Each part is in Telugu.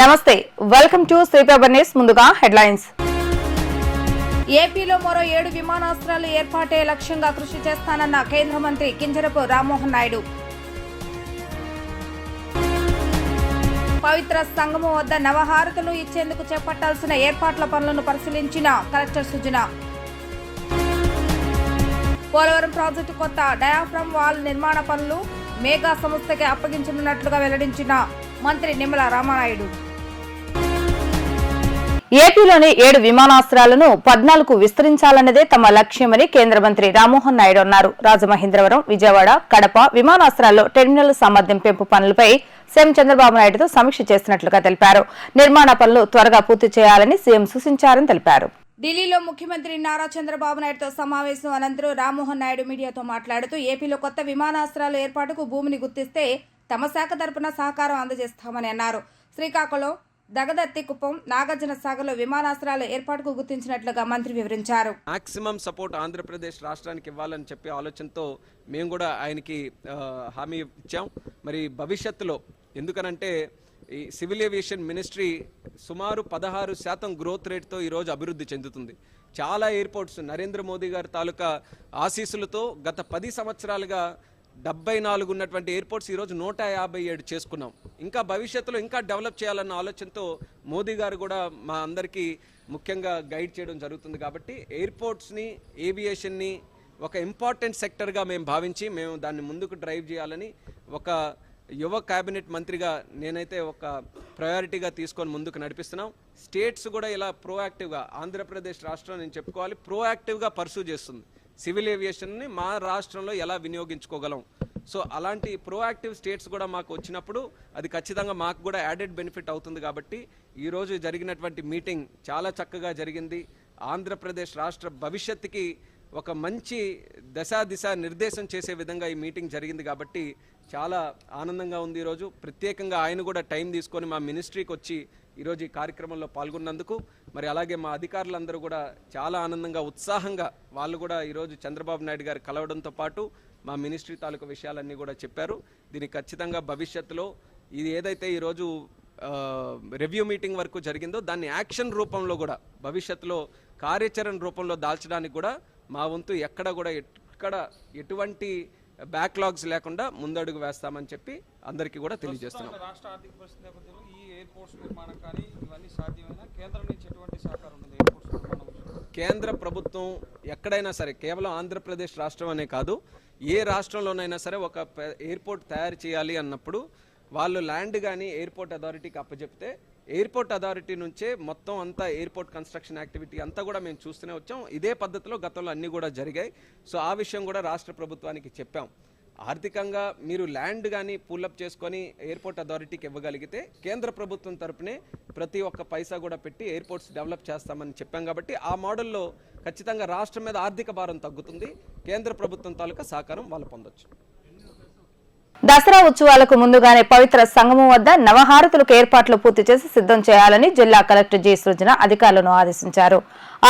నమస్తే వెల్కమ్ టు శ్రీప్రభ న్యూస్. ముందుగా హెడ్లైన్స్. ఏపీలో మరో 7 విమానాశ్రయాలు ఏర్పాటే లక్ష్యంగా కృషి చేస్తానన్న కేంద్ర మంత్రి కింజరపు రామ్మోహన్ నాయుడు. పవిత్ర సంగమం వద్ద నవహారతులు ఇచ్చేందుకు చేపట్టాల్సిన ఏర్పాట్ల పనులను పరిశీలించిన కలెక్టర్ సుజన. పోలవరం ప్రాజెక్టు కొత్త డయాఫ్రమ్ వాల్ నిర్మాణ పనులు మేఘా సంస్థకి అప్పగించనున్నట్లుగా వెల్లడించిన మంత్రి నిమ్మల రామానాయుడు. ఏపీలోని 7 విమానాశ్రయాలను 14కు విస్తరించాలన్నదే తమ లక్ష్యమని కేంద్ర మంత్రి రామ్మోహన్ నాయుడు అన్నారు. రాజమహేంద్రవరం, విజయవాడ, కడప విమానాశ్రయాల్లో టెర్మినల్ సామర్థ్యం పెంపు పనులపై సీఎం చంద్రబాబు నాయుడుతో సమీక్ష చేసినట్లుగా తెలిపారు. నిర్మాణ పనులు త్వరగా పూర్తి చేయాలని సీఎం సూచించారని తెలిపారు. ఢిల్లీలో ముఖ్యమంత్రి నారా చంద్రబాబు నాయుడుతో సమావేశం అనంతరం రామ్మోహన్ నాయుడు మీడియాతో మాట్లాడుతూ ఏపీలో కొత్త విమానాశ్రయాల ఏర్పాటుకు భూమిని గుర్తిస్తే తమ శాఖ తరపున సహకారం అందజేస్తామని అన్నారు. శ్రీకాకుళం, దగదత్తికుప్పం, నాగార్జున సాగర్లో విమానాశ్రయాల ఏర్పాటుకు గుర్తించినట్లుగా మంత్రి వివరించారు. మాక్సిమం సపోర్ట్ ఆంధ్రప్రదేశ్ రాష్ట్రానికి ఇవ్వాలని చెప్పే ఆలోచనతో మేము కూడా ఆయనకి హామీ ఇచ్చాం. మరి భవిష్యత్తులో ఎందుకనంటే ఈ సివిల్ ఏవియేషన్ మినిస్ట్రీ సుమారు 16% గ్రోత్ రేట్తో ఈరోజు అభివృద్ధి చెందుతుంది. చాలా ఎయిర్పోర్ట్స్ నరేంద్ర మోదీ గారి తాలూకా ఆశీస్సులతో గత 10 సంవత్సరాలుగా 74 ఉన్నటువంటి ఎయిర్పోర్ట్స్ ఈరోజు 157 చేసుకున్నాం. ఇంకా భవిష్యత్తులో ఇంకా డెవలప్ చేయాలన్న ఆలోచనతో మోదీ గారు కూడా మా అందరికీ ముఖ్యంగా గైడ్ చేయడం జరుగుతుంది. కాబట్టి ఎయిర్పోర్ట్స్ని, ఏవియేషన్ని ఒక ఇంపార్టెంట్ సెక్టర్గా మేము భావించి మేము దాన్ని ముందుకు డ్రైవ్ చేయాలని ఒక యువ కేబినెట్ మంత్రిగా నేనైతే ఒక ప్రయారిటీగా తీసుకొని ముందుకు నడిపిస్తున్నాం. స్టేట్స్ కూడా ఇలా ప్రోయాక్టివ్గా, ఆంధ్రప్రదేశ్ రాష్ట్రం నేను చెప్పుకోవాలి, ప్రోయాక్టివ్గా పర్సూ చేస్తుంది. సివిల్ ఏవియేషన్ని మా రాష్ట్రంలో ఎలా వినియోగించుకోగలం. సో అలాంటి ప్రోయాక్టివ్ స్టేట్స్ కూడా మాకు వచ్చినప్పుడు అది ఖచ్చితంగా మాకు కూడా యాడెడ్ బెనిఫిట్ అవుతుంది. కాబట్టి ఈరోజు జరిగినటువంటి మీటింగ్ చాలా చక్కగా జరిగింది. ఆంధ్రప్రదేశ్ రాష్ట్ర భవిష్యత్తుకి ఒక మంచి దిశ నిర్దేశం చేసే విధంగా ఈ మీటింగ్ జరిగింది. కాబట్టి చాలా ఆనందంగా ఉంది. ఈరోజు ప్రత్యేకంగా ఆయన కూడా టైం తీసుకొని మా మినిస్ట్రీకి వచ్చి ఈరోజు ఈ కార్యక్రమంలో పాల్గొన్నందుకు, మరి అలాగే మా అధికారులందరూ కూడా చాలా ఆనందంగా, ఉత్సాహంగా వాళ్ళు కూడా ఈరోజు చంద్రబాబు నాయుడు గారు కలవడంతో పాటు మా మినిస్ట్రీ తాలూకు విషయాలన్నీ కూడా చెప్పారు. దీనికి ఖచ్చితంగా భవిష్యత్తులో ఇది ఏదైతే ఈరోజు రివ్యూ మీటింగ్ వరకు జరిగిందో దాన్ని యాక్షన్ రూపంలో కూడా భవిష్యత్తులో కార్యాచరణ రూపంలో దాల్చడానికి కూడా మా వంతు ఎక్కడ ఎటువంటి బ్యాక్లాగ్స్ లేకుండా ముందడుగు వేస్తామని చెప్పి అందరికీ కూడా తెలియజేస్తున్నాం. రాష్ట్ర ఆర్థిక పరిస్థితి నేపథ్యంలో ఈ ఎయిర్పోర్ట్స్ నిర్మాణం కానీ ఇవన్నీ సాధ్యమైన కేంద్రం నుంచి ఎటువంటి సహకారం ఉంది ఎయిర్పోర్ట్స్ నిర్మాణం? కేంద్ర ప్రభుత్వం ఎక్కడైనా సరే, కేవలం ఆంధ్రప్రదేశ్ రాష్ట్రం అనే కాదు, ఏ రాష్ట్రంలోనైనా సరే ఒక ఎయిర్పోర్ట్ తయారు చేయాలి అన్నప్పుడు వాళ్ళు ల్యాండ్ కానీ ఎయిర్పోర్ట్ అథారిటీకి అప్పచెప్తే ఎయిర్పోర్ట్ అథారిటీ నుంచే మొత్తం అంతా ఎయిర్పోర్ట్ కన్స్ట్రక్షన్ యాక్టివిటీ అంతా కూడా మేము చూస్తూనే వచ్చాం. ఇదే పద్ధతిలో గతంలో అన్నీ కూడా జరిగాయి. సో ఆ విషయం కూడా రాష్ట్ర ప్రభుత్వానికి చెప్పాం. ఆర్థికంగా మీరు ల్యాండ్ కానీ పూలప్ చేసుకొని ఎయిర్పోర్ట్ అథారిటీకి ఇవ్వగలిగితే కేంద్ర ప్రభుత్వం తరపునే ప్రతి ఒక్క పైసా కూడా పెట్టి ఎయిర్పోర్ట్స్ డెవలప్ చేస్తామని చెప్పాం. కాబట్టి ఆ మోడల్లో ఖచ్చితంగా రాష్ట్రం మీద ఆర్థిక భారం తగ్గుతుంది. కేంద్ర ప్రభుత్వం తాలూకా సహకారం వాళ్ళు పొందొచ్చు. దసరా ఉత్సవాలకు ముందుగానే పవిత్ర సంగమం వద్ద నవహారతులకు ఏర్పాట్లు పూర్తి చేసి సిద్ధం చేయాలని జిల్లా కలెక్టర్ జి సృజన అధికారులను ఆదేశించారు.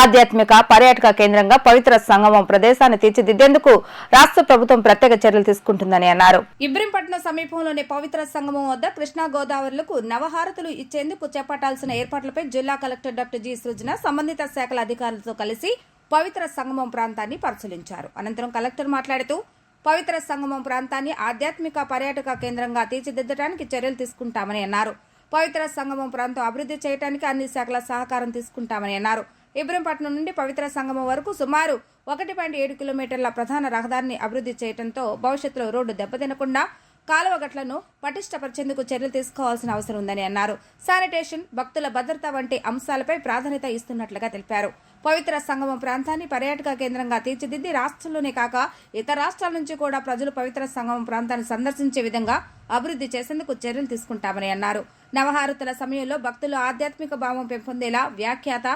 ఆధ్యాత్మిక పర్యాటక కేంద్రంగా పవిత్ర సంగమం ప్రదేశాన్ని తీర్చిదిద్దేందుకు రాష్ట్ర ప్రభుత్వం ప్రత్యేక చర్యలు తీసుకుంటుందని అన్నారు. ఇబ్రహీంపట్నం సమీపంలోని పవిత్ర సంగమం వద్ద కృష్ణా గోదావరిలకు నవహారతులు ఇచ్చేందుకు చేపట్టాల్సిన ఏర్పాట్లపై జిల్లా కలెక్టర్ డాక్టర్ జి సృజన సంబంధిత శాఖల అధికారులతో కలిసి పవిత్ర సంగమం ప్రాంతాన్ని పరిశీలించారు. అనంతరం కలెక్టర్ మాట్లాడుతూ పవిత్ర సంగమం ప్రాంతాన్ని ఆధ్యాత్మిక పర్యాటక కేంద్రంగా తీర్చిదిద్దడానికి చర్యలు తీసుకుంటామని అన్నారు. పవిత్ర సంగమం ప్రాంతం అభివృద్ధి చేయడానికి అన్ని శాఖల సహకారం తీసుకుంటామని అన్నారు. ఇబ్రహీంపట్నం నుండి పవిత్ర సంగమం వరకు సుమారు 1.7 కిలోమీటర్ల ప్రధాన రహదారిని అభివృద్ధి చేయడంతో భవిష్యత్తులో రోడ్డు దెబ్బతినకుండా కాలువగట్లను పటిష్టపరిచేందుకు చర్యలు తీసుకోవాల్సిన అవసరం ఉందని అన్నారు. శానిటేషన్, భక్తుల భద్రత వంటి అంశాలపై ప్రాధాన్యత ఇస్తున్నట్లుగా తెలిపారు. పవిత్ర సంగమం ప్రాంతాన్ని పర్యాటక కేంద్రంగా తీర్చిదిద్ది రాష్ట్రంలోనే కాక ఇతర రాష్ట్రాల నుంచి కూడా ప్రజలు పవిత్ర సంగమం ప్రాంతాన్ని సందర్శించే విధంగా అభివృద్ధి చేసేందుకు చర్యలు తీసుకుంటామని అన్నారు. నవహారతుల సమయంలో భక్తులు ఆధ్యాత్మిక భావం పెంపొందేలా వ్యాఖ్యాత,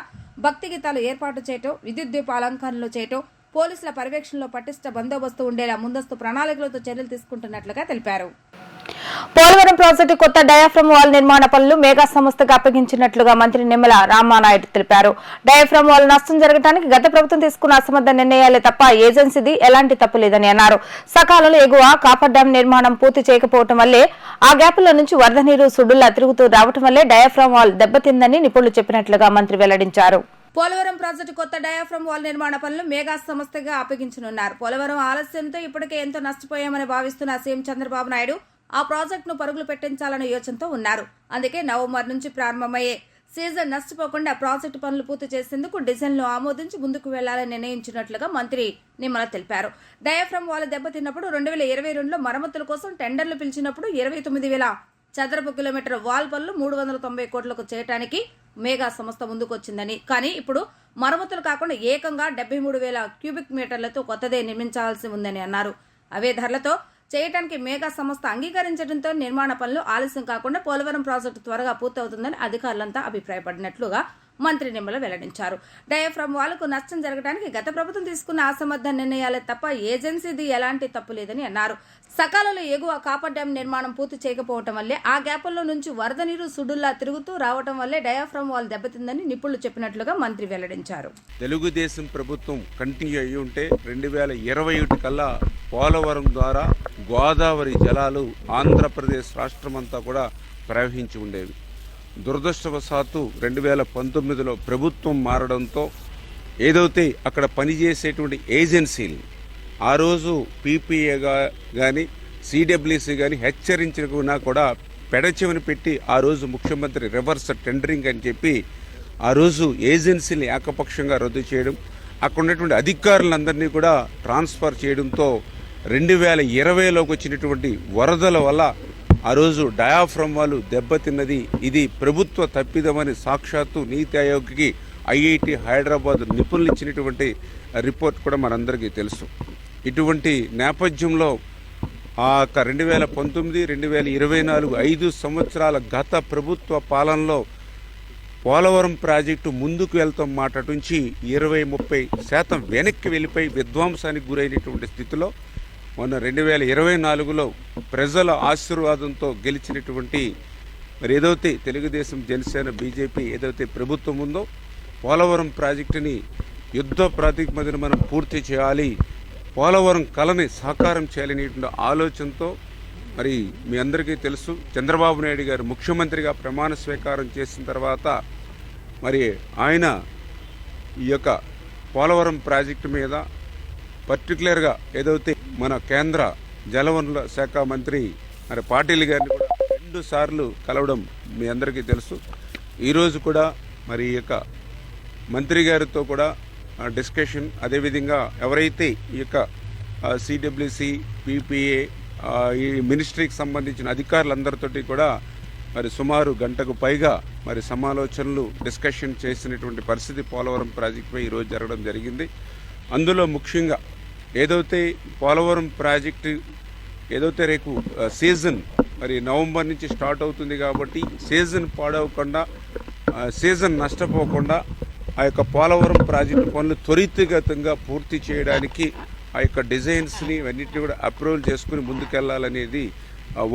భక్తి గీతాలు ఏర్పాటు చేయటం, విద్యుత్ దీప అలంకరణలు చేయటం, పోలీసుల పర్యవేక్షణలో పటిష్ట బందోబస్తు ఉండేలా ముందస్తు ప్రణాళికలతో చర్యలు తీసుకుంటున్నట్లుగా తెలిపారు. పోలవరం ప్రాజెక్టు కొత్త డయాఫ్రమ్ వాల్ నిర్మాణ పనులు మెగా సంస్థకు అప్పగించినట్లుగా మంత్రి నిమ్మల రామానాయుడు తెలిపారు. డయాఫ్రమ్ వాల్ నష్టం జరగడానికి గత ప్రభుత్వం తీసుకున్న అసమర్థ నిర్ణయాలే తప్ప ఏజెన్సీది ఎలాంటి తప్పు లేదని అన్నారు. సకాలంలో ఎగువ కాపర్ డ్యాం నిర్మాణం పూర్తి చేయకపోవడం వల్లే ఆ గ్యాపుల నుంచి వరద నీరు సుడుల్లా తిరుగుతూ రావడం వల్లే డయాఫ్రమ్ వాల్ దెబ్బతిందని నిపుణులు చెప్పినట్లుగా మంత్రి వెల్లడించారు. పోలవరం ప్రాజెక్టు కొత్త డయాఫ్రమ్ వాల్ నిర్మాణ పనులు మెగా సంస్థగా అప్పగించనున్నారు. పోలవరం ఆలస్యంతో ఇప్పటికే ఎంతో నష్టపోయామని భావిస్తున్న సీఎం చంద్రబాబు నాయుడు ఆ ప్రాజెక్టును పరుగులు పెట్టించాలనే యోచనతో ఉన్నారు. అందుకే నవంబర్ నుంచి ప్రారంభమయ్యే సీజన్ నష్టపోకుండా ప్రాజెక్టు పనులు పూర్తి చేసేందుకు డిజైన్లు ఆమోదించి ముందుకు వెళ్లాలని నిర్ణయించినట్లుగా మంత్రి నిమ్మల తెలిపారు. డయాఫ్రమ్ వాల్ దెబ్బతిన్నప్పుడు 2022లో మరమ్మతుల కోసం టెండర్లు పిలిచినప్పుడు 29,000 చదరపు కిలోమీటర్ వాల్ పనులు 390 కోట్లకు చేయడానికి మెగా సంస్థ ముందుకొచ్చిందని, కానీ ఇప్పుడు మరమ్మతులు కాకుండా ఏకంగా 73,000 క్యూబిక్ మీటర్లతో కొత్తదే నిర్మించాల్సి ఉందని అన్నారు. అవే ధరలతో చేయడానికి మెగా సంస్థ అంగీకరించడంతో నిర్మాణ పనులు ఆలస్యం కాకుండా పోలవరం ప్రాజెక్టు త్వరగా పూర్తవుతుందని అధికారులంతా అభిప్రాయపడినట్లుగా మంత్రి నిమ్మల వెల్లడించారు. డయాఫ్రమ్ వాల్కు నష్టం జరగడానికి గత ప్రభుత్వం తీసుకున్న అసమర్థ నిర్ణయాలే తప్ప ఏజెన్సీది ఎలాంటి తప్పు లేదని అన్నారు. సకాలంలో ఎగువ కాపర్ డ్యాం నిర్మాణం పూర్తి చేయకపోవడం వల్లే ఆ గ్యాపుల్లో నుంచి వరద నీరు సుడుల్లా తిరుగుతూ రావడం వల్లే డయాఫ్రమ్ వాల్ దెబ్బతిందని నిపుణులు చెప్పినట్లుగా మంత్రి వెల్లడించారు. తెలుగుదేశం ప్రభుత్వం కంటిన్యూ అయ్యి ఉంటే 2021 కల్లా పోలవరం ద్వారా గోదావరి జలాలు ఆంధ్రప్రదేశ్ రాష్ట్రమంతా కూడా ప్రవహించి ఉండేవి. దురదృష్టవశాత్తు 2019లో ప్రభుత్వం మారడంతో ఏదైతే అక్కడ పనిచేసేటువంటి ఏజెన్సీలు ఆ రోజు పీపీఏ కానీ సిడబ్ల్యూసీ కానీ హెచ్చరించినా కూడా పెడచెవిని పెట్టి ఆ రోజు ముఖ్యమంత్రి రివర్స్ టెండరింగ్ అని చెప్పి ఆ రోజు ఏజెన్సీని ఏకపక్షంగా రద్దు చేయడం, అక్కడ ఉన్నటువంటి అధికారులందరినీ కూడా ట్రాన్స్ఫర్ చేయడంతో 2020లోకి వచ్చినటువంటి వరదల వల్ల ఆ రోజు డయాఫ్రమ్ వాల్ దెబ్బతిన్నది. ఇది ప్రభుత్వ తప్పిదమని సాక్షాత్తు నీతి ఆయోగ్కి ఐఐటి హైదరాబాద్ నిపుణులు ఇచ్చినటువంటి రిపోర్ట్ కూడా మనందరికీ తెలుసు. ఇటువంటి నేపథ్యంలో ఆ 2019, 2024 5 సంవత్సరాల గత ప్రభుత్వ పాలనలో పోలవరం ప్రాజెక్టు ముందుకు వెళ్తాం మాట నుంచి 20-30% వెనక్కి వెళ్ళిపోయి విధ్వంసానికి గురైనటువంటి స్థితిలో మొన్న 2024లో ప్రజల ఆశీర్వాదంతో గెలిచినటువంటి మరి ఏదైతే తెలుగుదేశం, జనసేన, బీజేపీ ఏదైతే ప్రభుత్వం ఉందో పోలవరం ప్రాజెక్టుని యుద్ధ ప్రాతిపదికన మనం పూర్తి చేయాలి, పోలవరం కళని సాకారం చేయాలనేటువంటి ఆలోచనతో మరి మీ అందరికీ తెలుసు చంద్రబాబు నాయుడు గారు ముఖ్యమంత్రిగా ప్రమాణ స్వీకారం చేసిన తర్వాత మరి ఆయన ఈ యొక్క పోలవరం ప్రాజెక్టు మీద పర్టికులర్గా ఏదైతే మన కేంద్ర జలవనరుల శాఖ మంత్రి మరి పాటిల్ గారిని కూడా 2 సార్లు కలవడం మీ అందరికీ తెలుసు. ఈరోజు కూడా మరి ఈ యొక్క మంత్రి గారితో కూడా డిస్కషన్, అదేవిధంగా ఎవరైతే ఈ యొక్క సిడబ్ల్యూసి, పీపీఏ ఈ మినిస్ట్రీకి సంబంధించిన అధికారులందరితోటి కూడా మరి సుమారు గంటకు పైగా మరి సమాలోచనలు డిస్కషన్ చేసినటువంటి పరిస్థితి పోలవరం ప్రాజెక్టుపై ఈరోజు జరగడం జరిగింది. అందులో ముఖ్యంగా ఏదైతే పోలవరం ప్రాజెక్టు ఏదైతే రేపు సీజన్ మరి నవంబర్ నుంచి స్టార్ట్ అవుతుంది కాబట్టి సీజన్ పాడవకుండా, సీజన్ నష్టపోకుండా ఆ యొక్క పోలవరం ప్రాజెక్టు పనులు త్వరితగతంగా పూర్తి చేయడానికి ఆ యొక్క డిజైన్స్ని ఇవన్నిటిని కూడా అప్రూవల్ చేసుకుని ముందుకెళ్లాలనేది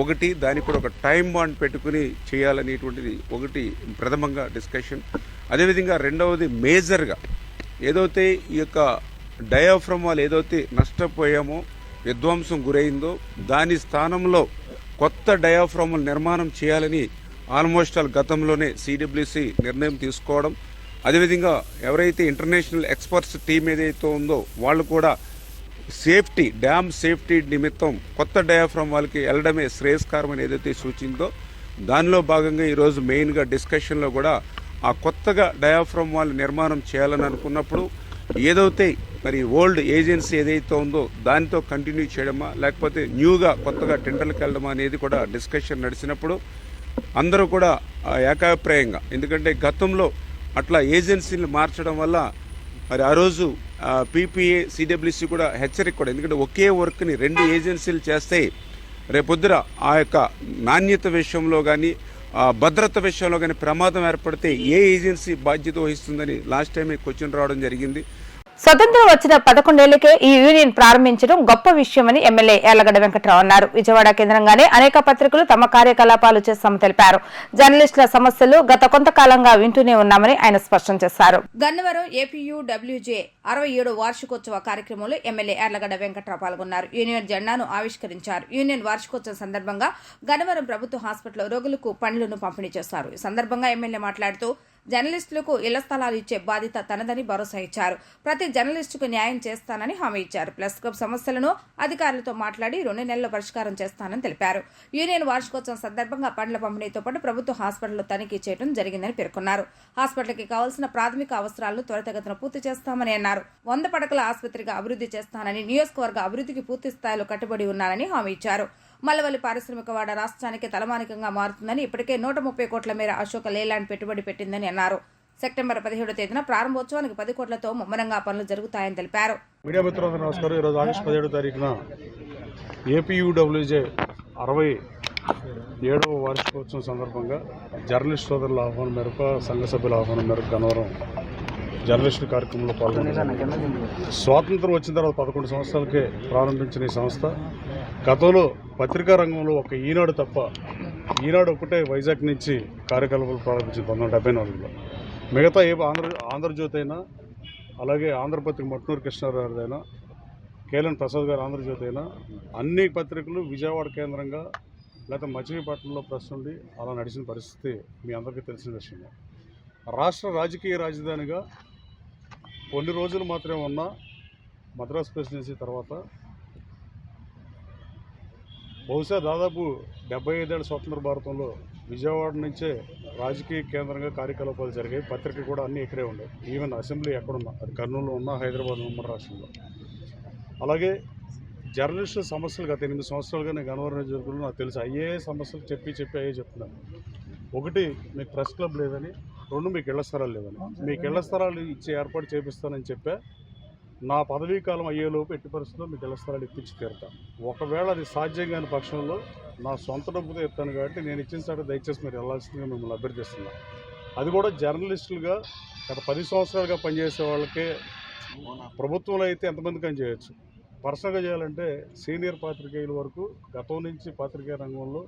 ఒకటి, దానికి కూడా ఒక టైం బాండ్ పెట్టుకుని చేయాలనేటువంటిది ఒకటి ప్రథమంగా డిస్కషన్. అదేవిధంగా రెండవది మేజర్గా ఏదైతే ఈ యొక్క డయాఫ్రమ్ వాల్ ఏదైతే నష్టపోయామో, విధ్వంసం గురైందో దాని స్థానంలో కొత్త డయాఫ్రమ్ వాల్ నిర్మాణం చేయాలని ఆల్మోస్ట్ ఆల్ గతంలోనే సిడబ్ల్యూసి నిర్ణయం తీసుకోవడం, అదేవిధంగా ఎవరైతే ఇంటర్నేషనల్ ఎక్స్పర్ట్స్ టీం ఏదైతే ఉందో వాళ్ళు కూడా సేఫ్టీ, డ్యామ్ సేఫ్టీ నిమిత్తం కొత్త డయాఫ్రమ్ వాల్కి వెళ్ళడమే శ్రేయస్కరం అని ఏదైతే సూచిందో దానిలో భాగంగా ఈరోజు మెయిన్గా డిస్కషన్లో కూడా ఆ కొత్తగా డయాఫ్రమ్ వాల్ నిర్మాణం చేయాలని అనుకున్నప్పుడు ఏదైతే మరి ఓల్డ్ ఏజెన్సీ ఏదైతే ఉందో దానితో కంటిన్యూ చేయడమా లేకపోతే న్యూగా కొత్తగా టెండర్లకు వెళ్ళడమా అనేది కూడా డిస్కషన్ నడిచినప్పుడు అందరూ కూడా ఏకాభిప్రాయంగా, ఎందుకంటే గతంలో అట్లా ఏజెన్సీలు మార్చడం వల్ల మరి ఆ రోజు పీపీఏ, సిడబ్ల్యూసీ కూడా హెచ్చరిక కూడా, ఎందుకంటే ఒకే వర్క్ని 2 ఏజెన్సీలు చేస్తే రేపొద్దున ఆ యొక్క నాణ్యత విషయంలో కానీ భద్రత విషయంలో కానీ ప్రమాదం ఏర్పడితే ఏ ఏజెన్సీ బాధ్యత వహిస్తుందని లాస్ట్ టైమే క్వశ్చన్ రావడం జరిగింది. స్వతంత్రం వచ్చిన 11 ఏళ్లకే ఈ యూనియన్ ప్రారంభించడం గొప్ప విషయమని ఎమ్మెల్యే యార్లగడ్డ వెంకట్రావు అన్నారు. విజయవాడ కేంద్రంగానే అనేక పత్రికలు తమ కార్యకలాపాలు చేస్తామని తెలిపారు. జర్నలిస్టుల సమస్యలు గత కొంతకాలంగా వింటూనే ఉన్నామని ఆయన స్పష్టం చేశారు. గన్నవరం ఏపీయూడబ్ల్యూజే 67 వార్షికోత్సవ కార్యక్రమంలో ఎమ్మెల్యే యార్లగడ్డ వెంకట్రావు పాల్గొన్నారు. యూనియన్ జెండాను ఆవిష్కరించారు. యూనియన్ వార్షికోత్సవం సందర్భంగా గన్నవరం ప్రభుత్వ హాస్పిటల్లో రోగులకు పండ్లను పంపిణీ చేశారు. ఈ సందర్భంగా ఎమ్మెల్యే మాట్లాడుతూ జర్నలిస్టులకు ఇళ్ల స్థలాలు ఇచ్చే బాధ్యత తనదని భరోసా ఇచ్చారు. ప్రతి జర్నలిస్టుకు న్యాయం చేస్తానని హామీ ఇచ్చారు. ప్రెస్ క్లబ్ సమస్యలను అధికారులతో మాట్లాడి 2 నెలల్లో పరిష్కారం చేస్తానని తెలిపారు. యూనియన్ వార్షికోత్సవం సందర్భంగా పండ్ల పంపిణీతో పాటు ప్రభుత్వ హాస్పిటల్లో తనిఖీ చేయడం జరిగిందని పేర్కొన్నారు. హాస్పిటల్కి కావాల్సిన ప్రాథమిక అవసరాలను త్వరితగతిన పూర్తి చేస్తామని అన్నారు. 100 పడకల ఆసుపత్రిగా అభివృద్ధి చేస్తానని, నియోజకవర్గ అభివృద్ధికి పూర్తి స్థాయిలో కట్టుబడి ఉన్నానని హామీ ఇచ్చారు. మల్లవల్లి పారిశ్రామికవాడ రాష్ట్రానికి తలమానికంగా మారుతుందని, ఇప్పటికే 130 కోట్ల మేర అశోక లేలాండ్ పెట్టుబడి పెట్టిందని అన్నారు. సెప్టెంబర్ 17వ తేదీన ప్రారంభోత్సవానికి 10 కోట్లతో ముమ్మరంగా పనులు జరుగుతాయని తెలిపారు. మీడియా మిత్రులందరూ నమస్కారం. ఈరోజు ఆగస్టు 17వ తారీఖున ఏపీయూడబ్ల్యూజే 67వ వార్షికోత్సవం సందర్భంగా జర్నలిస్ట్ సోదరుల ఆహ్వానం మేరకు, సంఘ సభ్యుల ఆహ్వానం మేరకు గన్నవరం జర్నలిస్టు కార్యక్రమంలో పాల్గొన్నారు. స్వాతంత్రం వచ్చిన తర్వాత 11 సంవత్సరాలకే ప్రారంభించిన ఈ సంస్థ గతంలో పత్రికా రంగంలో ఒక ఈనాడు తప్ప, ఈనాడు ఒకటే వైజాగ్ నుంచి కార్యకలాపాలు ప్రారంభించింది 1974లో. మిగతా ఏ ఆంధ్రజ్యోతి అయినా, అలాగే ఆంధ్రపత్రిక మట్నూరు కృష్ణారావు అయినా, కేఎల్ఎన్ ప్రసాద్ గారు ఆంధ్రజ్యోతి అయినా, అన్ని పత్రికలు విజయవాడ కేంద్రంగా లేకపోతే మచిలీపట్నంలో ప్రెస్ ఉండి అలా నడిచిన పరిస్థితి మీ అందరికీ తెలిసిన విషయమే. రాష్ట్ర రాజకీయ రాజధానిగా కొన్ని రోజులు మాత్రమే ఉన్న మద్రాసు ప్రెసిడెన్సీ తర్వాత బహుశా దాదాపు 75 ఏళ్ల స్వతంత్ర భారతంలో విజయవాడ నుంచే రాజకీయ కేంద్రంగా కార్యకలాపాలు జరిగాయి. పత్రికలు కూడా అన్నీ ఇక్కడే ఉండేవి. ఈవెన్ అసెంబ్లీ ఎక్కడున్నా, అది కర్నూలులో ఉన్నా, హైదరాబాద్ ఉమ్మడి రాష్ట్రంలో. అలాగే జర్నలిస్టుల సమస్యలు గత 8 సంవత్సరాలుగా నేను గన్నవరం నియోజకవర్గంలో నాకు తెలుసు. అయ్యే సమస్యలు చెప్పి అయ్యే చెప్తున్నాను. ఒకటి, మీకు ప్రెస్ క్లబ్ లేదని. 2, మీకు ఇళ్ల స్థలాలు లేదని. మీకు ఇళ్ల స్థలాలు ఇచ్చి ఏర్పాటు చేపిస్తానని చెప్పా. నా పదవీ కాలం అయ్యేలోపు ఎట్టి పరిస్థితుల్లో మీకు ఇళ్ల స్థలాలు ఇప్పించి తీరుతాను. ఒకవేళ అది సాధ్యం కాని పక్షంలో నా సొంత డబ్బుతో ఇస్తాను కాబట్టి నేను ఇచ్చిన సార్ దయచేసి మీరు వెళ్ళాల్సిందిగా మిమ్మల్ని అభ్యర్థిస్తున్నాను. అది కూడా జర్నలిస్టులుగా గత 10 సంవత్సరాలుగా పనిచేసే వాళ్ళకే. ప్రభుత్వంలో అయితే ఎంతమంది కానీ చేయొచ్చు. పర్సనల్గా చేయాలంటే సీనియర్ పాత్రికేయుల వరకు గతం నుంచి పాత్రికేయ రంగంలో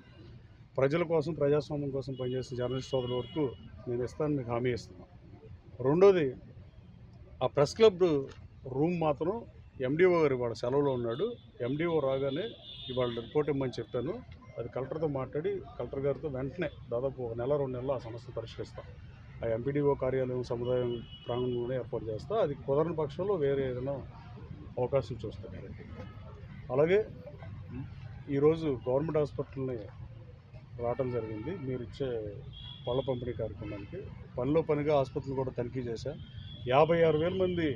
ప్రజల కోసం, ప్రజాస్వామ్యం కోసం పనిచేసే జర్నలిస్ట్ సోదరుల వరకు నేను ఇస్తాను, మీకు హామీ ఇస్తున్నాను. రెండోది, ఆ ప్రెస్ క్లబ్ రూమ్ మాత్రం ఎండిఓ గారు ఇవాళ సెలవులో ఉన్నాడు. ఎండిఓ రాగానే ఇవాళ రిపోర్ట్ ఇవ్వమని చెప్పాను. అది కలెక్టర్తో మాట్లాడి కలెక్టర్ గారితో వెంటనే దాదాపు 1 నెల 2 నెలలు ఆ సమస్యను పరిష్కరిస్తాం. ఆ ఎంపీడీఓ కార్యాలయం సముదాయం ప్రాంగణంలోనే ఏర్పాటు చేస్తా. అది కుదరని పక్షంలో వేరే ఏదైనా అవకాశం చూస్తాను. అలాగే ఈరోజు గవర్నమెంట్ హాస్పిటల్ని రావడం జరిగింది. మీరు ఇచ్చే పళ్ళ పంపిణీ కార్యక్రమానికి పనిలో పనిగా ఆసుపత్రులు కూడా తనిఖీ చేశా. 56,000 మంది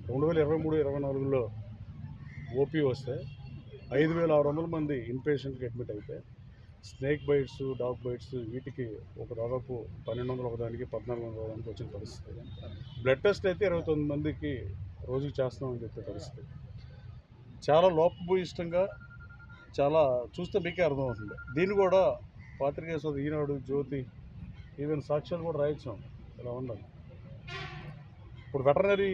2023-24లో ఓపీ వస్తే 5,600 మంది ఇన్పేషెంట్కి అడ్మిట్ అయితే, స్నేక్ బైట్స్, డాగ్ బైట్స్ వీటికి ఒక దాదాపు 1,200 ఒకదానికి 1,400 ఒకదానికి వచ్చిన పరిస్థితి. బ్లడ్ టెస్ట్ అయితే 29 మందికి రోజుకి చేస్తున్నామని చెప్పే పరిస్థితి. చాలా లోపభూయిష్టంగా, చాలా చూస్తే మీకే అర్థమవుతుంది. దీన్ని కూడా పాత్రికేయ సోదరు ఈనాడు, జ్యోతి, ఈవెన్ సాక్ష్యాలు కూడా రాయించాం. ఇలా ఉండాలి. ఇప్పుడు వెటర్నరీ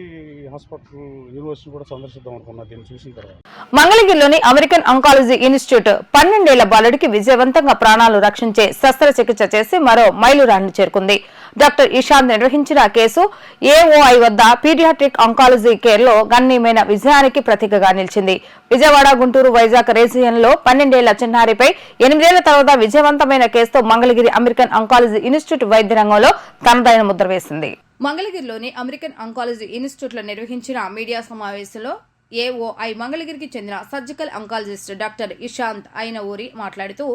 హాస్పిటల్ యూనివర్సిటీ కూడా సందర్శిద్దాం అనుకున్నా దీన్ని చూసిన తర్వాత. మంగళగిరిలోని అమెరికన్ అంకాలజీ ఇన్స్టిట్యూట్ 12 ఏళ్ల బాలుడికి విజయవంతంగా ప్రాణాలు రక్షించే శస్త్రచికిత్స చేసి మరో మైలురాయిని చేరుకుంది. డాక్టర్ ఇషాంత్ నిర్వహించిన కేసు ఏఓఐ వద్ద పీడియాట్రిక్ అంకాలజీ కేర్ లో గణనీయమైన విజయానికి ప్రతీకగా నిలిచింది. విజయవాడ, గుంటూరు, వైజాగ్ రీజియన్లో 12 ఏళ్ల చిన్నారిపై 8 ఏళ్ల తర్వాత విజయవంతమైన కేసుతో మంగళగిరి అమెరికన్ అంకాలజీ ఇన్స్టిట్యూట్ వైద్య రంగంలో తనదైన ముద్ర వేసింది. మంగళగిరిలోని అమెరికన్ అంకాలజీ ఇన్స్టిట్యూట్లో నిర్వహించిన మీడియా సమావేశంలో ఏఓఐ మంగళగిరికి చెందిన సర్జికల్ అంకాలజిస్ట్ డాక్టర్ ఇషాంత్ అయినవూరి మాట్లాడుతూ,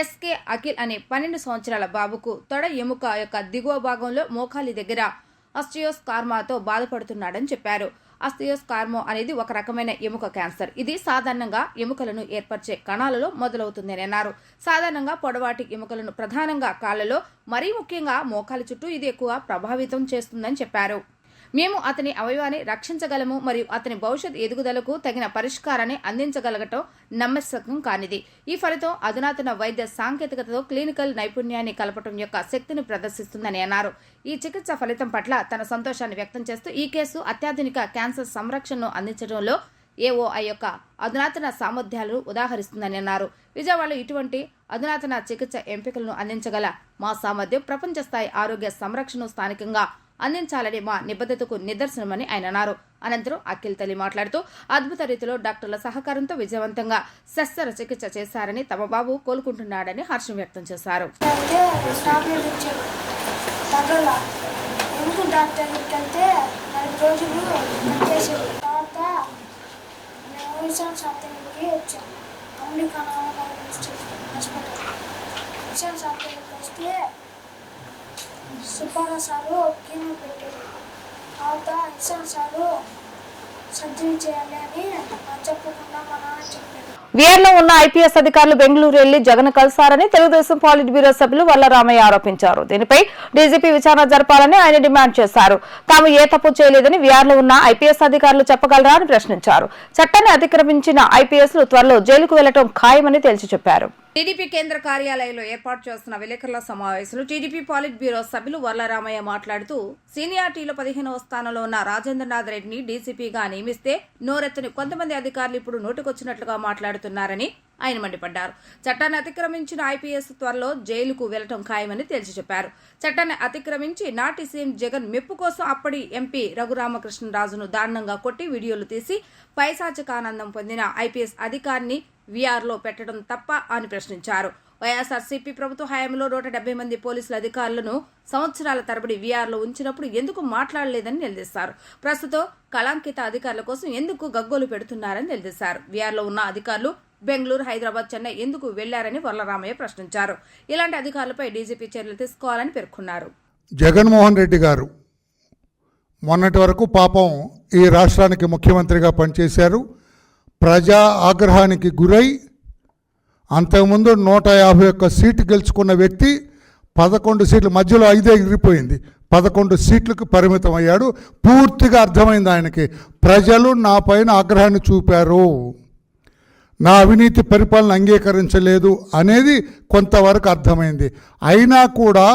ఎస్కే అఖిల్ అనే 12 సంవత్సరాల బాబుకు తొడ ఎముక యొక్క దిగువ భాగంలో మోకాలి దగ్గర ఆస్టియోస్కార్మాతో బాధపడుతున్నాడని చెప్పారు. ఆస్టియోస్కార్మో అనేది ఒక రకమైన ఎముక క్యాన్సర్. ఇది సాధారణంగా ఎముకలను ఏర్పరిచే కణాలలో మొదలవుతుందని అన్నారు. సాధారణంగా పొడవాటి ఎముకలను ప్రధానంగా కాళ్లలో, మరీ ముఖ్యంగా మోకాలి చుట్టూ ఇది ఎక్కువ ప్రభావితం చేస్తుందని చెప్పారు. మేము అతని అవయవాన్ని రక్షించగలము మరియు అతని భవిష్యత్ ఎదుగుదలకు తగిన పరిష్కారాన్ని అందించగలగటం నమ్మశక్యం కానిది. ఈ ఫలితం అధునాతన వైద్య సాంకేతికతతో క్లినికల్ నైపుణ్యాన్ని కలపటం యొక్క శక్తిని ప్రదర్శిస్తుందని అన్నారు. ఈ చికిత్స ఫలితం పట్ల తన సంతోషాన్ని వ్యక్తం చేస్తూ ఈ కేసు అత్యాధునిక క్యాన్సర్ సంరక్షణను అందించడంలో ఏఓఐ యొక్క అధునాతన సామర్థ్యాలను ఉదాహరిస్తుందని అన్నారు. విజయవాడలో ఇటువంటి అధునాతన చికిత్స ఎంపికలను అందించగల మా సామర్థ్యం ప్రపంచ స్థాయి ఆరోగ్య సంరక్షణను స్థానికంగా అందించాలని మా నిబద్ధతకు నిదర్శనమని ఆయన అన్నారు. అనంతరం అఖిల్ తల్లి మాట్లాడుతూ అద్భుత రీతిలో డాక్టర్ల సహకారంతో విజయవంతంగా శస్త్రచికిత్స చేశారని, తమ బాబు కోలుకుంటున్నాడని హర్షం వ్యక్తం చేశారు. సుబ్బారావు సారు కీమో పెట్టారు. తర్వాత ఇసాన్ సారు సర్జరీ చేయాలి అని చెప్పకుండా మా నాన్న చెప్పారు. వీఆర్లో ఉన్న ఐపీఎస్ అధికారులు బెంగళూరు వెళ్లి జగన్ కలిశారని తెలుగుదేశం పాలిట్ బ్యూరో సభ్యులు వల్లరామయ్య ఆరోపించారు. దీనిపై డీజీపీ విచారణ జరపాలని ఆయన డిమాండ్ చేశారు. తాము ఏ తప్పు చేయలేదని వీఆర్లో ఉన్న ఐపీఎస్ అధికారులు చెప్పగలరా అని ప్రశ్నించారు. చట్టాన్ని అతిక్రమించిన ఐపీఎస్లు త్వరలో జైలుకు వెళ్లడం ఖాయమని తేల్చి చెప్పారు. టీడీపీ కేంద్ర కార్యాలయంలో ఏర్పాటు చేస్తున్న విలేకరుల సమావేశంలో టీడీపీ పాలిట్ బ్యూరో సభ్యులు వల్లరామయ్య మాట్లాడుతూ సీనియారిటీలో 15వ స్థానంలో ఉన్న రాజేంద్రనాథ్ రెడ్డిని డీసీపీగా నియమిస్తే నోరెత్తని కొంతమంది అధికారులు ఇప్పుడు నోటికొచ్చినట్లుగా మాట్లాడుతున్నారని ఆయన మండిపడ్డారు. చట్టాన్ని అతిక్రమించిన ఐపీఎస్ త్వరలో జైలుకు వెళ్లడం ఖాయమని తేల్చి చెప్పారు. చట్టాన్ని అతిక్రమించి నాటి సీఎం జగన్ మెప్పు కోసం అప్పటి ఎంపీ రఘురామకృష్ణరాజును దారుణంగా కొట్టి వీడియోలు తీసి పైశాచికానందం పొందిన ఐపీఎస్ అధికారిని వీఆర్లో పెట్టడం తప్ప అని ప్రశ్నించారు. వైఎస్ఆర్సీపీ ప్రభుత్వ హయాంలో 170 మంది పోలీసుల అధికారులను సంవత్సరాల తరబడి వీఆర్లో ఉంచినప్పుడు ఎందుకు మాట్లాడలేదని నిలదీశారు. ప్రస్తుతం కళంకిత అధికారుల కోసం ఎందుకు గగ్గోలు పెడుతున్నారని నిలదీశారు. వీఆర్లో ఉన్న అధికారులు బెంగళూరు, హైదరాబాద్, చెన్నై ఎందుకు వెళ్లారని వల్లరామయ్య ప్రశ్నించారు. ఇలాంటి అధికారులపై డీజీపీ చర్యలు తీసుకోవాలని పేర్కొన్నారు. జగన్మోహన్ రెడ్డి గారు మొన్నటి వరకు పాపం ఈ రాష్ట్రానికి ముఖ్యమంత్రిగా పనిచేశారు. ప్రజా ఆగ్రహానికి గురై అంతకుముందు 151 సీట్లు గెలుచుకున్న వ్యక్తి 11 సీట్ల మధ్యలో 5 ఎగిరిపోయింది. 11 సీట్లకు పరిమితం అయ్యాడు. పూర్తిగా అర్థమైంది ఆయనకి, ప్రజలు నా పైన ఆగ్రహాన్ని చూపారు, నా అవినీతి పరిపాలన అంగీకరించలేదు అనేది కొంతవరకు అర్థమైంది. అయినా కూడా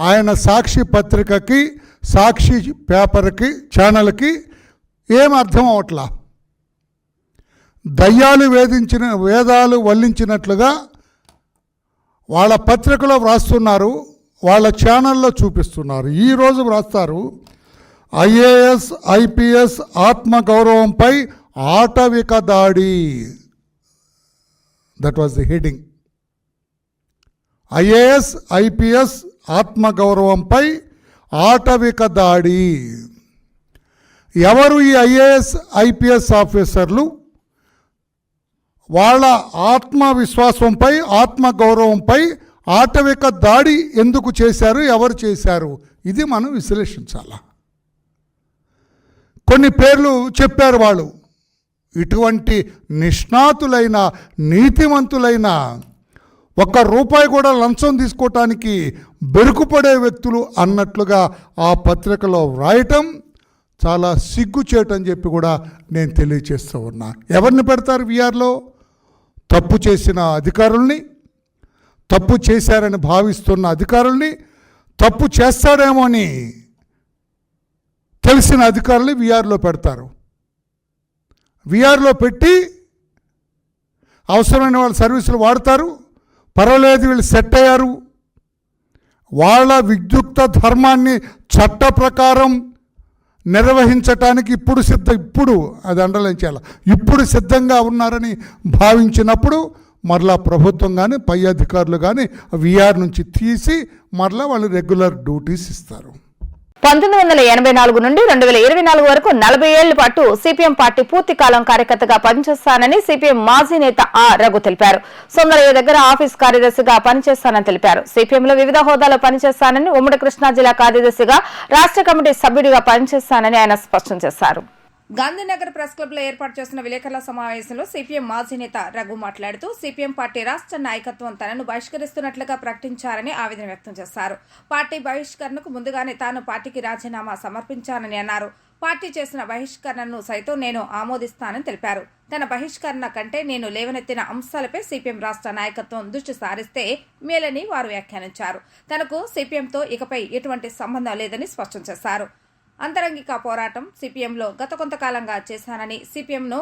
ఆయన సాక్షి పత్రికకి, సాక్షి పేపర్కి, ఛానల్కి ఏం అర్థం అవట్లా. దయ్యాలు వేదాలు వల్లించినట్లుగా వాళ్ళ పత్రికలో వ్రాస్తున్నారు, వాళ్ళ ఛానల్లో చూపిస్తున్నారు. ఈరోజు వ్రాస్తారు ఐఏఎస్ ఐపీఎస్ ఆత్మగౌరవంపై ఆటవిక దాడి. That was the heading. IAS IPS ఆత్మగౌరవంపై ఆటవిక దాడి. ఎవరు ఈ ఐఏఎస్ ఐపీఎస్ ఆఫీసర్లు? వాళ్ళ ఆత్మవిశ్వాసంపై, ఆత్మగౌరవంపై ఆటవిక దాడి ఎందుకు చేశారు, ఎవరు చేశారు, ఇది మనం విశ్లేషించాలి. కొన్ని పేర్లు చెప్పారు వాళ్ళు. ఇటువంటి నిష్ణాతులైన, నీతిమంతులైన, ₹1 కూడా లంచం తీసుకోవటానికి బెరుకుపడే వ్యక్తులు అన్నట్లుగా ఆ పత్రికలో వ్రాయటం చాలా సిగ్గుచేటని చెప్పి కూడా నేను తెలియచేస్తూ ఉన్నా. ఎవరిని పెడతారు వీఆర్లో? తప్పు చేసిన అధికారుల్ని, తప్పు చేశారని భావిస్తున్న అధికారుల్ని, తప్పు చేస్తాడేమో అని తెలిసిన అధికారుల్ని వీఆర్లో పెడతారు. వీఆర్లో పెట్టి అవసరమైన వాళ్ళ సర్వీసులు వాడతారు. పర్వాలేదు, వీళ్ళు సెట్ అయ్యారు, వాళ్ళ విద్యుక్త ధర్మాన్ని చట్ట ప్రకారం నిర్వహించటానికి ఇప్పుడు అది అండర్లైన్ చేయాలి, ఇప్పుడు సిద్ధంగా ఉన్నారని భావించినప్పుడు మరలా ప్రభుత్వం కానీ, పై అధికారులు కానీ వీఆర్ నుంచి తీసి మరలా వాళ్ళు రెగ్యులర్ డ్యూటీస్ ఇస్తారు. 1984 నుండి 2024 వరకు 40 ఏళ్ల పాటు సిపిఎం పార్టీ పూర్తికాలం కార్యకర్తగా పనిచేస్తానని సిపిఎం మాజీ నేత రఘు తెలిపారు. సోమరయ్య దగ్గర ఆఫీస్ కార్యదర్శిగా పనిచేస్తానని తెలిపారు. సిపిఎంలో వివిధ హోదాలో పనిచేస్తానని, ఉమ్మడి కృష్ణా జిల్లా కార్యదర్శిగా, రాష్ట్ర కమిటీ సభ్యుడిగా పనిచేస్తానని ఆయన స్పష్టం చేశారు. గాంధీనగర్ ప్రెస్ క్లబ్ లో ఏర్పాటు చేసిన విలేకరుల సమావేశంలో సిపిఎం మాజీ నేత రఘు మాట్లాడుతూ సిపిఎం పార్టీ రాష్ట్ర నాయకత్వం తనను బహిష్కరిస్తున్నట్లుగా ప్రకటించారని ఆవేదన వ్యక్తం చేశారు. పార్టీ బహిష్కరణకు ముందుగానే తాను పార్టీకి రాజీనామా సమర్పించానని అన్నారు. పార్టీ చేసిన బహిష్కరణను సైతం నేను ఆమోదిస్తానని తెలిపారు. తన బహిష్కరణ కంటే నేను లేవనెత్తిన అంశాలపై సిపిఎం రాష్ట్ర నాయకత్వం దృష్టి సారిస్తే మేలని వారు వ్యాఖ్యానించారు. తనకు సిపిఎంతో ఇకపై ఎటువంటి సంబంధం లేదని స్పష్టం చేశారు. అంతరంగిక పోరాటం సిపిఎంలో గత కొంతకాలంగా చేశానని, సిపిఎంను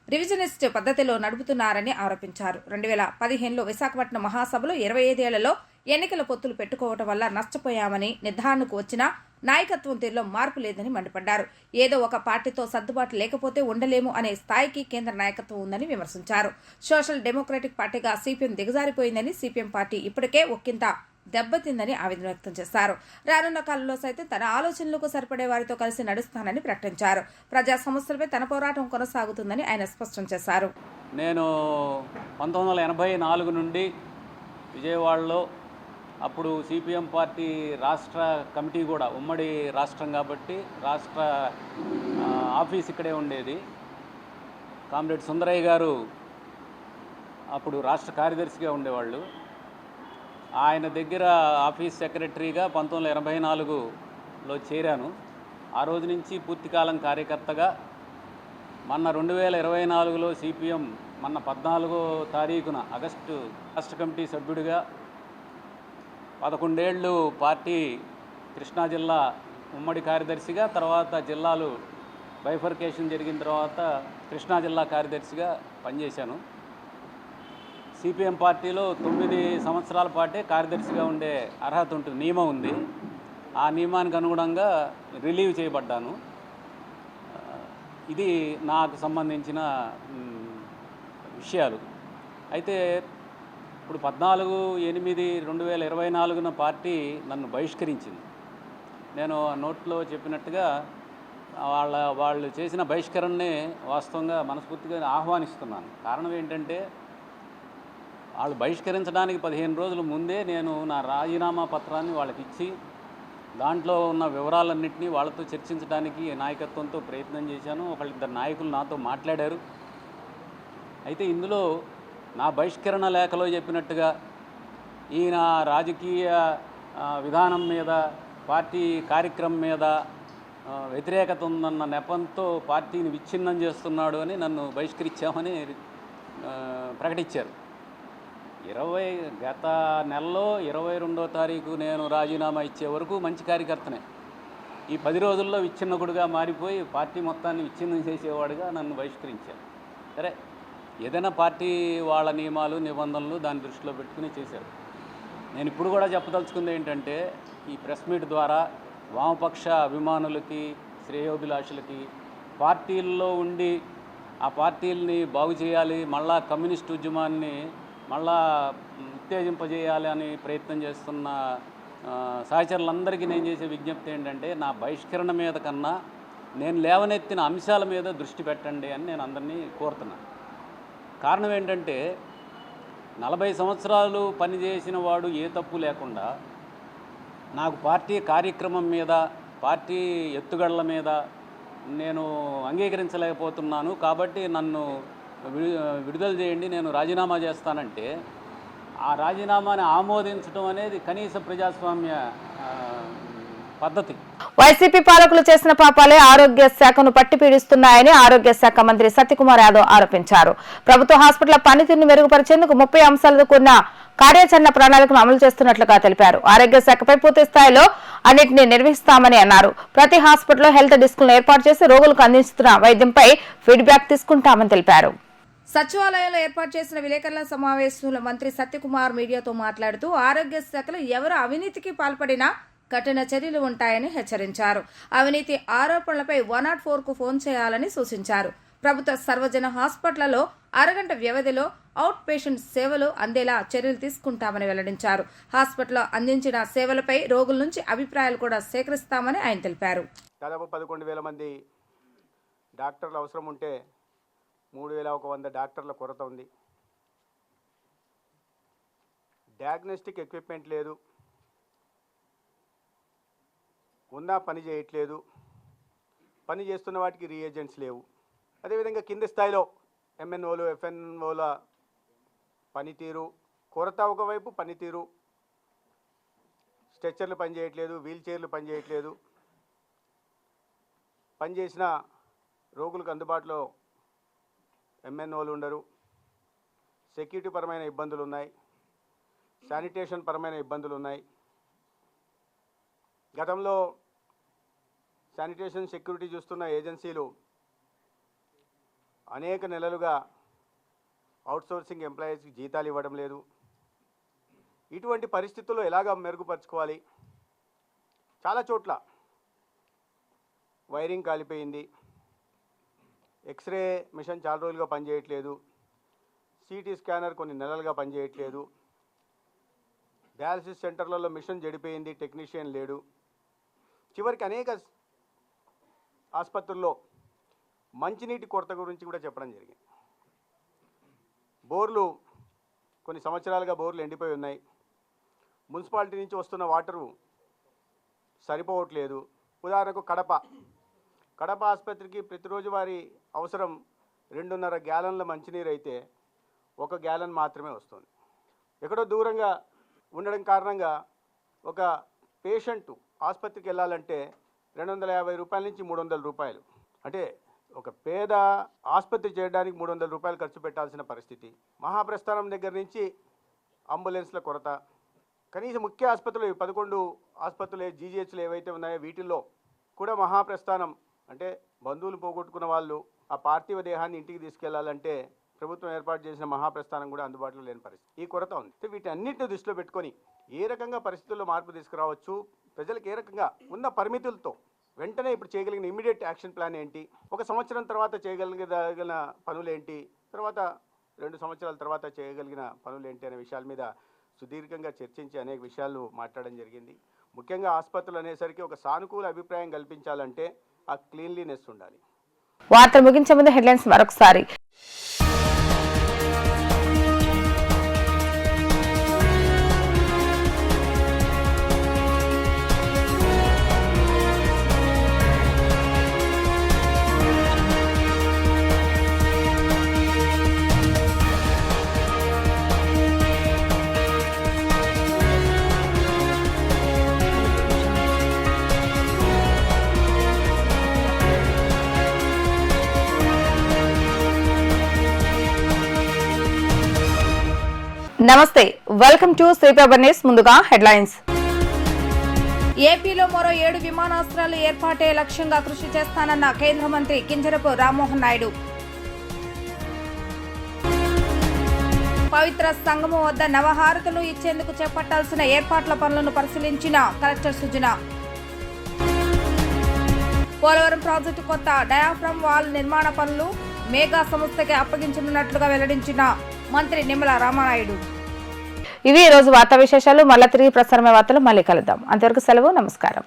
రివిజనిస్ట్ పద్ధతిలో నడుపుతున్నారని ఆరోపించారు. 2015లో విశాఖపట్నం మహాసభలో 25 ఏళ్లలో ఎన్నికల పొత్తులు పెట్టుకోవడం వల్ల నష్టపోయామని, నిర్ధారణకు వచ్చిన నాయకత్వం తీరులో మార్పు లేదని మండిపడ్డారు. ఏదో ఒక పార్టీతో సర్దుబాటు లేకపోతే ఉండలేము అనే స్థాయికి కేంద్ర నాయకత్వం ఉందని విమర్శించారు. సోషల్ డెమోక్రటిక్ పార్టీగా సిపిఎం దిగజారిపోయిందని, సిపిఎం పార్టీ ఇప్పటికే ఒక్కింత దెబ్బతిందని ఆవేదన వ్యక్తం చేశారు. రానున్న కాలంలో సైతం తన ఆలోచనలకు సరిపడే వారితో కలిసి నడుస్తానని ప్రకటించారు. ప్రజా సమస్యలపై తన పోరాటం కొనసాగుతుందని ఆయన స్పష్టం చేశారు. నేను 1984 నుండి విజయవాడలో, అప్పుడు సిపిఎం పార్టీ రాష్ట్ర కమిటీ కూడా ఉమ్మడి రాష్ట్రం కాబట్టి రాష్ట్ర ఆఫీస్ ఇక్కడే ఉండేది. కామ్రేడ్ సుందరయ్య గారు అప్పుడు రాష్ట్ర కార్యదర్శిగా ఉండేవాళ్ళు. ఆయన దగ్గర ఆఫీస్ సెక్రటరీగా 1984లో చేరాను. ఆ రోజు నుంచి పూర్తికాలం కార్యకర్తగా, మొన్న 2024లో సిపిఎం మొన్న 14వ తారీఖున ఆగస్టు రాష్ట్ర కమిటీ సభ్యుడిగా, 11 ఏళ్ళు పార్టీ కృష్ణా జిల్లా ఉమ్మడి కార్యదర్శిగా, తర్వాత జిల్లాలు బైఫర్కేషన్ జరిగిన తర్వాత కృష్ణా జిల్లా కార్యదర్శిగా పనిచేశాను. సిపిఎం పార్టీలో 9 సంవత్సరాల పాటే కార్యదర్శిగా ఉండే అర్హత ఉంటుంది, నియమం ఉంది. ఆ నియమానికి అనుగుణంగా రిలీవ్ చేయబడ్డాను. ఇది నాకు సంబంధించిన విషయాలు. అయితే ఇప్పుడు 14/8/2024 పార్టీ నన్ను బహిష్కరించింది. నేను నోట్లో చెప్పినట్టుగా వాళ్ళు చేసిన బహిష్కరణనే వాస్తవంగా మనస్ఫూర్తిగా ఆహ్వానిస్తున్నాను. కారణం ఏంటంటే, వాళ్ళు బహిష్కరించడానికి 15 రోజుల ముందే నేను నా రాజీనామా పత్రాన్ని వాళ్ళకి ఇచ్చి, దాంట్లో ఉన్న వివరాలన్నింటినీ వాళ్ళతో చర్చించడానికి నాయకత్వంతో ప్రయత్నం చేశాను. ఒకళ్ళిద్దరు నాయకులు నాతో మాట్లాడారు. అయితే ఇందులో నా బహిష్కరణ లేఖలో చెప్పినట్టుగా ఈయన రాజకీయ విధానం మీద, పార్టీ కార్యక్రమం మీద వ్యతిరేకత ఉందన్న నెపంతో పార్టీని విచ్ఛిన్నం చేస్తున్నాడు అని నన్ను బహిష్కరించామని ప్రకటించారు. గత నెలలో 22వ తారీఖు నేను రాజీనామా ఇచ్చే వరకు మంచి కార్యకర్తనే. ఈ 10 రోజుల్లో విచ్ఛిన్నకుడుగా మారిపోయి పార్టీ మొత్తాన్ని విచ్ఛిన్నం చేసేవాడుగా నన్ను బహిష్కరించారు. సరే, ఏదైనా పార్టీ వాళ్ళ నియమాలు నిబంధనలు దాన్ని దృష్టిలో పెట్టుకుని చేశారు. నేను ఇప్పుడు కూడా చెప్పదలుచుకుంది ఏంటంటే, ఈ ప్రెస్ మీట్ ద్వారా వామపక్ష అభిమానులకి, శ్రేయోభిలాషులకి, పార్టీల్లో ఉండి ఆ పార్టీల్ని బాగు చేయాలి, మళ్ళా కమ్యూనిస్ట్ ఉద్యమాన్ని మళ్ళా ఉత్తేజింపజేయాలి అని ప్రయత్నం చేస్తున్న సహచరులందరికీ నేను చేసే విజ్ఞప్తి ఏంటంటే, నా బహిష్కరణ మీద కన్నా నేను లేవనెత్తిన అంశాల మీద దృష్టి పెట్టండి అని నేను అందరినీ కోరుతున్నాను. కారణం ఏంటంటే, 40 సంవత్సరాలు పనిచేసిన వాడు ఏ తప్పు లేకుండా నాకు పార్టీ కార్యక్రమం మీద, పార్టీ ఎత్తుగడల మీద నేను అంగీకరించలేకపోతున్నాను, కాబట్టి నన్ను విడుదల చేయండి, నేను రాజీనామా చేస్తానంటే, ఆ రాజీనామాని ఆమోదించడం అనేది కనీస ప్రజాస్వామ్య పద్ధతి. వైసీపీ పాలకులు చేసిన పాపాలే ఆరోగ్య శాఖను పట్టి పీడిస్తున్నాయని ఆరోగ్య శాఖ మంత్రి సత్యకుమార్ యాదవ్ ఆరోపించారు. ప్రభుత్వ హాస్పిటల్ పనితీరును మెరుగుపరిచేందుకు 30 అంశాలతో కూడిన కార్యాచరణ ప్రణాళికను అమలు చేస్తున్నట్లుగా తెలిపారు. ఆరోగ్య శాఖపై పూర్తి స్థాయిలో అన్నింటినీ నిర్వహిస్తామని అన్నారు. ప్రతి హాస్పిటల్లో హెల్త్ డెస్క్లను ఏర్పాటు చేసి రోగులకు అందిస్తున్న వైద్యంపై ఫీడ్బ్యాక్ తీసుకుంటామని తెలిపారు. సచివాలయంలో ఏర్పాటు చేసిన విలేకరుల సమావేశంలో మంత్రి సత్యకుమార్ మీడియాతో మాట్లాడుతూ, ఆరోగ్య శాఖలో ఎవరు అవినీతికి పాల్పడినా కఠిన చర్యలు ఉంటాయని హెచ్చరించారు. అవినీతి ఆరోపణలపై 104కు ఫోన్ చేయాలని సూచించారు. ప్రభుత్వ సర్వజన హాస్పిటళ్లలో అరగంట వ్యవధిలో అవుట్ పేషెంట్ సేవలు అందేలా చర్యలు తీసుకుంటామని వెల్లడించారు. హాస్పిటల్లో అందించిన సేవలపై రోగుల నుంచి అభిప్రాయాలు కూడా సేకరిస్తామని ఆయన తెలిపారు. దాదాపు 11,000 మంది డాక్టర్లు అవసరం ఉంటే 3,100 డాక్టర్ల కొరత ఉంది. డయాగ్నోస్టిక్ ఎక్విప్మెంట్ లేదు, ఉన్నా పని చేయట్లేదు, పని చేస్తున్న వాటికి రీఏజెంట్స్ లేవు. అదేవిధంగా కింద స్థాయిలో ఎంఎన్ఓలు, ఎఫ్ఎన్ఓల పనితీరు కొరత ఒకవైపు, పనితీరు స్ట్రెచ్చర్లు పనిచేయట్లేదు, వీల్ చైర్లు పనిచేయట్లేదు. పనిచేసిన రోగులకు అందుబాటులో ఎంఎన్ఓలు ఉండరు, సెక్యూరిటీ పరమైన ఇబ్బందులు ఉన్నాయి, శానిటేషన్ పరమైన ఇబ్బందులు ఉన్నాయి. గతంలో శానిటేషన్ సెక్యూరిటీ చూస్తున్న ఏజెన్సీలు అనేక నెలలుగా అవుట్సోర్సింగ్ ఎంప్లాయీస్కి జీతాలు ఇవ్వడం లేదు. ఇటువంటి పరిస్థితుల్లో ఎలాగ మెరుగుపరుచుకోవాలి? చాలా చోట్ల వైరింగ్ కాలిపోయింది, ఎక్స్రే మిషన్ చాలా రోజులుగా పనిచేయట్లేదు, సిటీ స్కానర్ కొన్ని నెలలుగా పనిచేయట్లేదు, డయాలసిస్ సెంటర్లలో మిషన్ చెడిపోయింది, టెక్నీషియన్ లేడు. చివరికి అనేక ఆసుపత్రుల్లో మంచినీటి కొరత గురించి కూడా చెప్పడం జరిగింది. బోర్లు కొన్ని సంవత్సరాలుగా బోర్లు ఎండిపోయి ఉన్నాయి. మున్సిపాలిటీ నుంచి వస్తున్న వాటరు సరిపోవట్లేదు. ఉదాహరణకు కడప ఆసుపత్రికి ప్రతిరోజు వారి అవసరం 2.5 గ్యాలన్ల మంచినీరు అయితే 1 గ్యాలన్ మాత్రమే వస్తుంది. ఎక్కడో దూరంగా ఉండడం కారణంగా ఒక పేషెంట్ ఆసుపత్రికి వెళ్ళాలంటే 250 రూపాయల నుంచి 300 రూపాయలు, అంటే ఒక పేద ఆసుపత్రి చేయడానికి 300 రూపాయలు ఖర్చు పెట్టాల్సిన పరిస్థితి. మహాప్రస్థానం దగ్గర నుంచి అంబులెన్స్ల కొరత. కనీసం ముఖ్య ఆసుపత్రులు 11 ఆసుపత్రులు జీజీహెచ్లు ఏవైతే ఉన్నాయో వీటిల్లో కూడా మహాప్రస్థానం అంటే బంధువులు పోగొట్టుకున్న వాళ్ళు ఆ పార్థివ దేహాన్ని ఇంటికి తీసుకెళ్లాలంటే ప్రభుత్వం ఏర్పాటు చేసిన మహాప్రస్థానం కూడా అందుబాటులో లేని పరిస్థితి. ఈ కొరత ఉంది. వీటన్నిటిని దృష్టిలో పెట్టుకొని ఏ రకంగా పరిస్థితుల్లో మార్పు తీసుకురావచ్చు, ప్రజలకు ఏ రకంగా ఉన్న పరిమితులతో వెంటనే ఇప్పుడు చేయగలిగిన ఇమీడియట్ యాక్షన్ ప్లాన్ ఏంటి, 1 సంవత్సరం తర్వాత చేయగలిగిన పనులు ఏంటి, తర్వాత 2 సంవత్సరాల తర్వాత చేయగలిగిన పనులు ఏంటి అనే విషయాల మీద సుదీర్ఘంగా చర్చించి అనేక విషయాలు మాట్లాడడం జరిగింది. ముఖ్యంగా ఆసుపత్రులు అనేసరికి ఒక సానుకూల అభిప్రాయం కల్పించాలంటే ఆ క్లీన్లీనెస్ ఉండాలి. వార్తలు ముగించే ముందు హెడ్లైన్స్ మరొకసారి. నమస్తే, వెల్కమ్ టు శ్రీప్రభ న్యూస్. ముందుగా హెడ్లైన్స్. ఏపీలో మరో 7 విమానాశ్రయాలు ఏర్పాటే లక్ష్యంగా కృషి చేస్తానన్న కేంద్ర మంత్రి కింజరపు రామ్మోహన్ నాయుడు. పవిత్ర సంగమం వద్ద నవహారతులు ఇచ్చేందుకు చేపట్టాల్సిన ఏర్పాట్ల పనులను పరిశీలించిన కలెక్టర్ సుజన. పోలవరం ప్రాజెక్టు కొత్త డయాఫ్రమ్ వాల్ నిర్మాణ పనులు మేఘా సంస్థకి అప్పగించనున్నట్లుగా వెల్లడించిన మంత్రి నిమ్మల రామానాయుడు. ఇవి ఈ రోజు వార్తా విశేషాలు. మళ్ళీ తిరిగి ప్రసారమైన వార్తలు మళ్ళీ కలుద్దాం. అంతవరకు సెలవు, నమస్కారం.